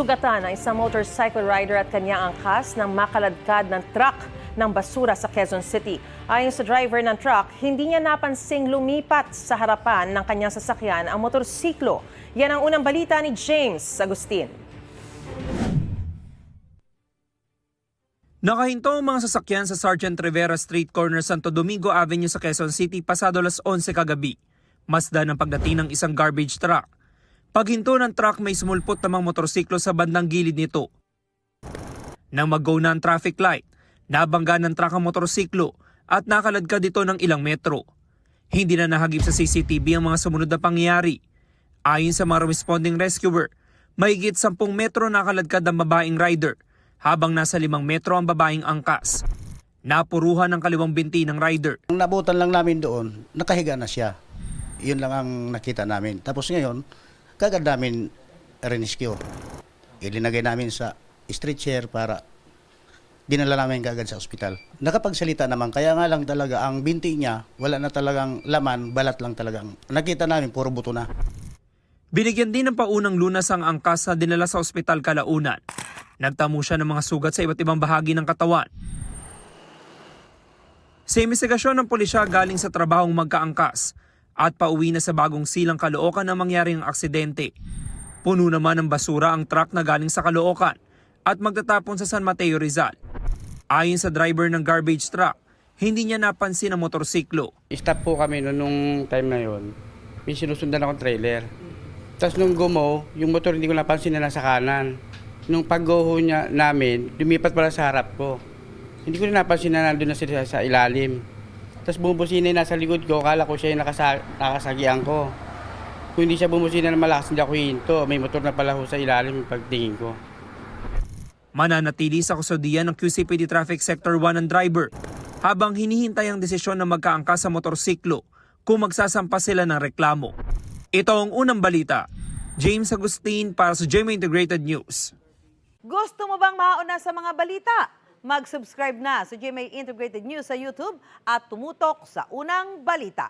Nasugatan ang isang motorcycle rider at kanyang angkas nang makaladkad ng truck ng basura sa Quezon City. Ayon sa driver ng truck, hindi niya napansing lumipat sa harapan ng kanyang sasakyan ang motorsiklo. Yan ang unang balita ni James Agustin. Nakahinto ang mga sasakyan sa Sergeant Rivera Street Corner, Santo Domingo Avenue sa Quezon City pasado alas 11 kagabi. Masdan ang pagdating ng isang garbage truck. Paghinto ng truck, may sumulpot namang motorsiklo sa bandang gilid nito. Nang mag-go na ang traffic light, nabangga ng truck ang motorsiklo at nakaladkad dito ng ilang metro. Hindi na nahagip sa CCTV ang mga sumunod na pangyayari. Ayon sa mga responding rescuer, mahigit 10 metro nakaladkad ang babaeng rider habang nasa 5 metro ang babaeng angkas. Napuruhan ang kaliwang binti ng rider. Ang nabutan lang namin doon, nakahiga na siya. Yun lang ang nakita namin. Tapos ngayon, kagad namin rescue. Ilinagay namin sa stretcher para dinala namin kagad sa ospital. Nakapagsalita naman, kaya nga lang talaga ang binti niya, wala na talagang laman, balat lang talagang. Nakita namin, puro buto na. Binigyan din ng paunang lunas ang angkas na dinala sa ospital kalaunan. Nagtamo siya ng mga sugat sa iba't ibang bahagi ng katawan. Sa investigasyon ng pulisya galing sa trabahong magkaangkas at pauwi na sa Bagong Silang, Caloocan na mangyaring aksidente. Puno naman ng basura ang truck na galing sa Caloocan at magtatapon sa San Mateo, Rizal. Ayon sa driver ng garbage truck, hindi niya napansin ang motorsiklo. Stop po kami nung time na yon. May sinusundan akong trailer. Tapos nung gumo, yung motor hindi ko napansin na nasa kanan. Nung pag-go niya namin, lumipat pala sa harap ko. Hindi ko rin napansin na nandun na sila sa ilalim. Tapos bumubusina nasa likod ko, kala ko siya yung nakasagian ko. Kung hindi siya bumusina na malakas, hindi ako hinto. May motor na pala ho sa ilalim yung pagtingin ko. Mananatili sa kusodiyan ng QCPD Traffic Sector 1 ang driver habang hinihintay ang desisyon ng magkaangkas sa motorsiklo kung magsasampa sila ng reklamo. Ito ang unang balita. James Agustin para sa GMA Integrated News. Gusto mo bang mauna sa mga balita? Mag-subscribe na sa GMA Integrated News sa YouTube at tumutok sa unang balita.